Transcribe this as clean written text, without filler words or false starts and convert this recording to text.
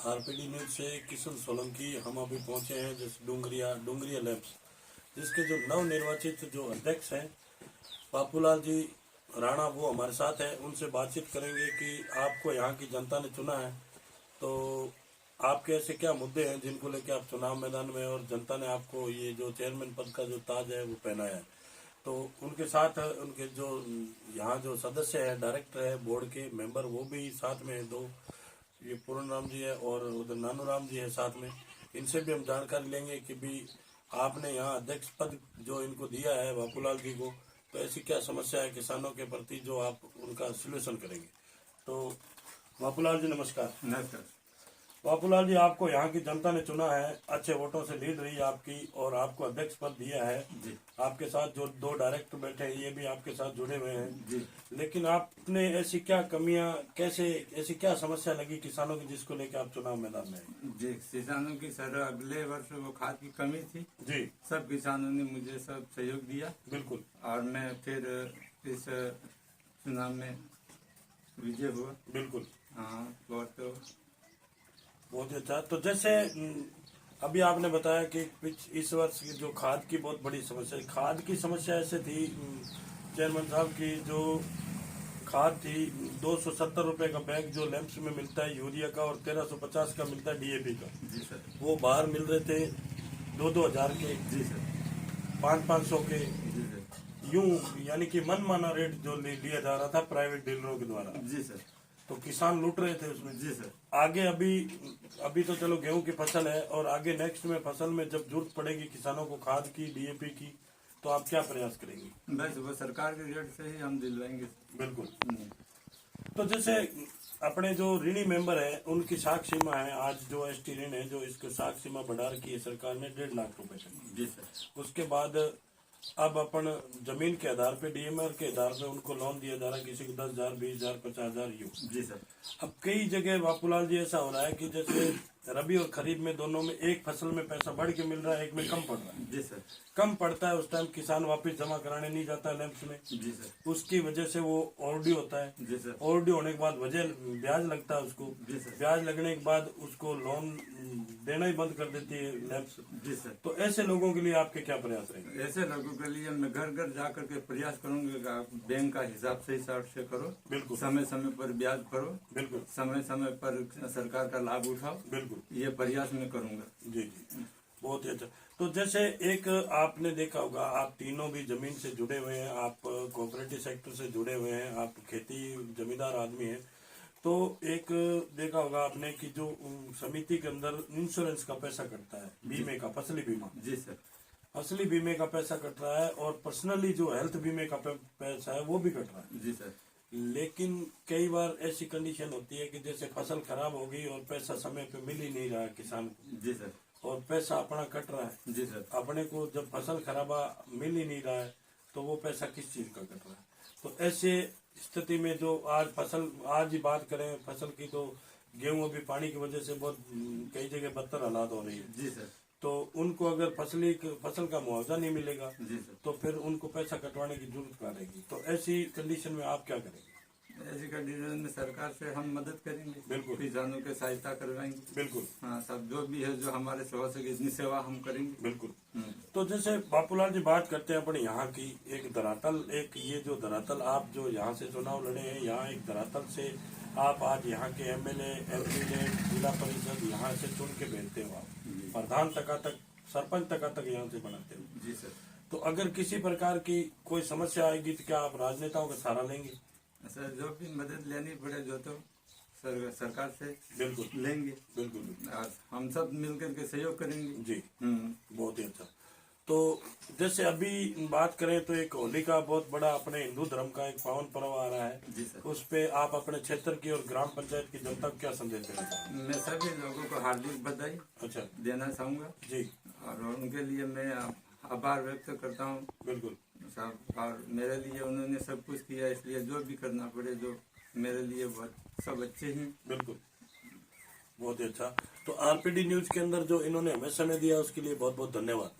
RPD news से किशन सोलंकी हम अभी पहुंचे हैं जिस डुंगरिया लैब्स, जिसके जो नवनिर्वाचित जो अध्यक्ष हैं बापूलाल जी राणा, वो हमारे साथ हैं। उनसे बातचीत करेंगे कि आपको यहाँ की जनता ने चुना है, तो आपके ऐसे क्या मुद्दे हैं जिनको लेकर आप चुनाव मैदान में और जनता ने आपको ये जो चेयरमैन पद का जो ताज है वो पहनाया है। तो उनके साथ उनके जो यहाँ जो सदस्य है, डायरेक्टर है, बोर्ड के मेंबर, वो भी साथ में हैं। दो ये पूर्ण राम जी है और उधर नानू राम जी है साथ में। इनसे भी हम जानकारी लेंगे कि भी आपने यहाँ अध्यक्ष पद जो इनको दिया है बापूलाल जी को, तो ऐसी क्या समस्या है किसानों के प्रति जो आप उनका सॉल्यूशन करेंगे। तो बापूलाल जी नमस्कार। नमस्कार। बापूलाल जी, आपको यहाँ की जनता ने चुना है, अच्छे वोटों से लीड रही आपकी और आपको अध्यक्ष पद दिया है जी। आपके साथ जो दो डायरेक्टर बैठे हैं ये भी आपके साथ जुड़े हुए हैं जी। लेकिन आपने ऐसी क्या कमियां, कैसे ऐसी क्या समस्या लगी किसानों की जिसको लेकर आप चुनाव मैदान में आए। जी, किसानों की सर अगले वर्ष वो खाद की कमी थी जी, सब किसानों ने मुझे सब सहयोग दिया। बिल्कुल। और मैं फिर इस चुनाव में विजय हुआ। बिल्कुल। हाँ, बहुत ही अच्छा। तो जैसे अभी आपने बताया कि इस वर्ष की जो खाद की बहुत बड़ी समस्या, खाद की समस्या ऐसे थी चेयरमैन साहब की, जो खाद थी 270 रुपए का बैग जो लैंप्स में मिलता है यूरिया का और 1350 का मिलता है डीएपी का। जी सर। वो बाहर मिल रहे थे 2-2 हजार के। जी सर। 500-500 के। जी सर। यूं यानी कि मनमाना रेट जो लिया जा रहा था प्राइवेट डीलरों के द्वारा। जी सर। तो किसान लूट रहे थे उसमें। जी सर। आगे अभी तो चलो गेहूं की फसल है और आगे नेक्स्ट में फसल में जब जरूरत पड़ेगी किसानों को खाद की, डीएपी की, तो आप क्या प्रयास करेंगे। बस वो सरकार के रेट से ही हम दिलवाएंगे। बिल्कुल। तो जैसे अपने जो ऋणी मेंबर है उनकी साख सीमा है, आज जो एसटी ऋण है जो इसको साख सीमा बढ़ा रखी है सरकार ने 1.5 लाख रुपए तक। जी सर। उसके बाद अब अपन जमीन के आधार पे, डीएमआर के आधार पे उनको लोन दिया जा रहा है, किसी को 10,000, 20,000, 50,000 यूं। जी सर। अब कई जगह बापूलाल जी ऐसा हो रहा है कि जैसे रबी और खरीफ में दोनों में एक फसल में पैसा बढ़ के मिल रहा है, एक में कम पड़ रहा है। जी सर। कम पड़ता है उस टाइम किसान वापस जमा कराने नहीं जाता है लैंप्स में। जी सर। उसकी वजह से वो ओवरड्यू होता है। जी सर। ओवरड्यू होने के बाद वजह ब्याज लगता है उसको। जी सर। ब्याज लगने के बाद उसको लोन देना ही बंद कर देती है लैंप्स। जी सर। तो ऐसे लोगों के लिए आपके क्या प्रयास रहेंगे। ऐसे लोगों के लिए मैं घर घर जा करके प्रयास करूंगा कि आप बैंक का हिसाब सही से करो। बिल्कुल। समय समय पर ब्याज भरो। बिल्कुल। समय समय पर सरकार का लाभ उठाओ। बिल्कुल। ये प्रयास मैं करूंगा। जी जी, बहुत ही अच्छा। तो जैसे एक आपने देखा होगा, आप तीनों भी जमीन से जुड़े हुए हैं, आप कोऑपरेटिव सेक्टर से जुड़े हुए हैं, आप खेती जमींदार आदमी हैं। तो एक देखा होगा आपने कि जो समिति के अंदर इंश्योरेंस का पैसा कटता है, बीमे का, फसली बीमा। जी सर। फसली बीमे का पैसा कट रहा है और पर्सनली जो हेल्थ बीमे का पैसा है वो भी कट रहा है। जी सर। लेकिन कई बार ऐसी कंडीशन होती है कि जैसे फसल खराब हो गई और पैसा समय पे मिल ही नहीं रहा है किसान को। जी सर। और पैसा अपना कट रहा है। जी सर। अपने को जब फसल खराबा मिल ही नहीं रहा है तो वो पैसा किस चीज का कट रहा है। तो ऐसे स्थिति में जो आज ही बात करें फसल की, तो गेहूं अभी पानी की वजह से बहुत कई जगह बदतर हालात हो रही है। जी सर। तो उनको अगर फसल का मुआवजा नहीं मिलेगा जी सर। तो फिर उनको पैसा कटवाने की जरूरत क्या रहेगी। तो ऐसी कंडीशन में आप क्या करेंगे। ऐसी कंडीशन में सरकार से हम मदद करेंगे। बिल्कुल। किसानों के सहायता करवाएंगे। बिल्कुल। हाँ, सब जो भी है जो हमारे से हो सके इतनी सेवा हम करेंगे। बिल्कुल। तो जैसे बापूलाल जी बात करते हैं अपने यहाँ की एक धरातल, एक ये जो धरातल आप जो यहाँ से चुनाव लड़े हैं, यहाँ एक धरातल से आप आज यहाँ के एमएलए, एमपीए, जिला परिषद यहाँ से चुन के भेजते हो, आप प्रधान तक सरपंच तक यहाँ से बनाते हो। जी सर। तो अगर किसी प्रकार की कोई समस्या आएगी तो क्या आप राजनेताओं का सहारा लेंगे। सर, जो भी मदद लेनी पड़े जो तो सरकार से बिल्कुल लेंगे। बिल्कुल। और हम सब मिलकर के सहयोग करेंगे। जी। बहुत ही अच्छा। तो जैसे अभी बात करें तो एक होली का बहुत बड़ा अपने हिंदू धर्म का एक पावन पर्व आ रहा है। जी सर। उस पे आप अपने क्षेत्र की और ग्राम पंचायत की जनता को क्या संदेश देना चाहेंगे। मैं सभी लोगों को हार्दिक बधाई अच्छा देना चाहूंगा। जी। और उनके लिए मैं आभार व्यक्त करता हूँ बिल्कुल। सब। और मेरे लिए उन्होंने सब कुछ किया, इसलिए जो भी करना पड़े जो मेरे लिए बहुत सब अच्छे हैं। बिल्कुल, बहुत ही अच्छा। तो आरपीडी न्यूज के अंदर जो इन्होंने हमें समय दिया उसके लिए बहुत बहुत धन्यवाद।